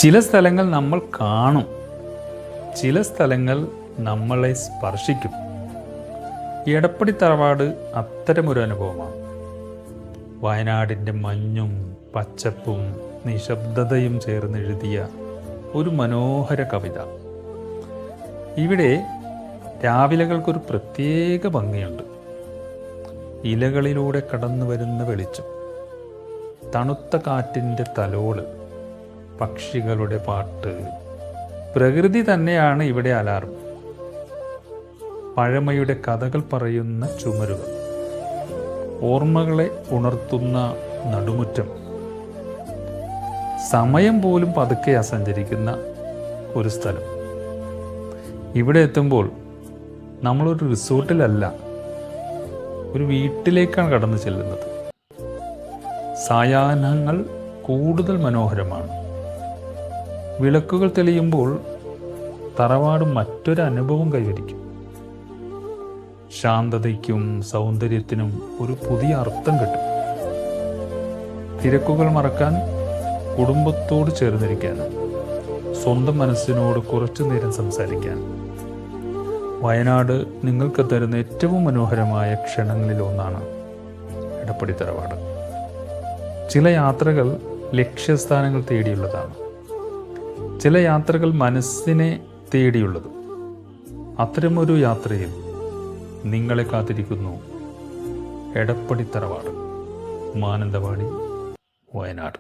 ചില സ്ഥലങ്ങൾ നമ്മൾ കാണും, ചില സ്ഥലങ്ങൾ നമ്മളെ സ്പർശിക്കും. എടപ്പടി തറവാട് അത്തരമൊരു അനുഭവമാണ്. വയനാടിൻ്റെ മഞ്ഞും പച്ചപ്പും നിശബ്ദതയും ചേർന്നെഴുതിയ ഒരു മനോഹര കവിത. ഇവിടെ രാവിലകൾക്കൊരു പ്രത്യേക ഭംഗിയുണ്ട്. ഇലകളിലൂടെ കടന്നു വരുന്ന വെളിച്ചം, തണുത്ത കാറ്റിൻ്റെ തലോട്, പക്ഷികളുടെ പാട്ട്, പ്രകൃതി തന്നെയാണ് ഇവിടെ അലാറം. പഴമയുടെ കഥകൾ പറയുന്ന ചുമരുകൾ, ഓർമ്മകളെ ഉണർത്തുന്ന നടുമുറ്റം, സമയം പോലും പതുക്കെ സഞ്ചരിക്കുന്ന ഒരു സ്ഥലം. ഇവിടെ എത്തുമ്പോൾ നമ്മളൊരു റിസോർട്ടിലല്ല, ഒരു വീട്ടിലേക്കാണ് കടന്നു ചെല്ലുന്നത്. സായാഹ്നങ്ങൾ കൂടുതൽ മനോഹരമാണ്. വിളക്കുകൾ തെളിയുമ്പോൾ തറവാട് മറ്റൊരു അനുഭവം കൈവരിക്കും. ശാന്തതയ്ക്കും സൗന്ദര്യത്തിനും ഒരു പുതിയ അർത്ഥം കിട്ടും. തിരക്കുകൾ മറക്കാൻ, കുടുംബത്തോട് ചേർന്നിരിക്കാൻ, സ്വന്തം മനസ്സിനോട് കുറച്ചു നേരം സംസാരിക്കാൻ വയനാട് നിങ്ങൾക്ക് തരുന്ന ഏറ്റവും മനോഹരമായ ക്ഷണങ്ങളിൽ ഒന്നാണ് എടപ്പടി തറവാട്. ചില യാത്രകൾ ലക്ഷ്യസ്ഥാനങ്ങൾ തേടിയുള്ളതാണ്, ചില യാത്രകൾ മനസ്സിനെ തേടിയുള്ളത്. അത്തരമൊരു യാത്രയിൽ നിങ്ങളെ കാത്തിരിക്കുന്നു എടപ്പടി തറവാട്, മാനന്തവാടി, വയനാട്.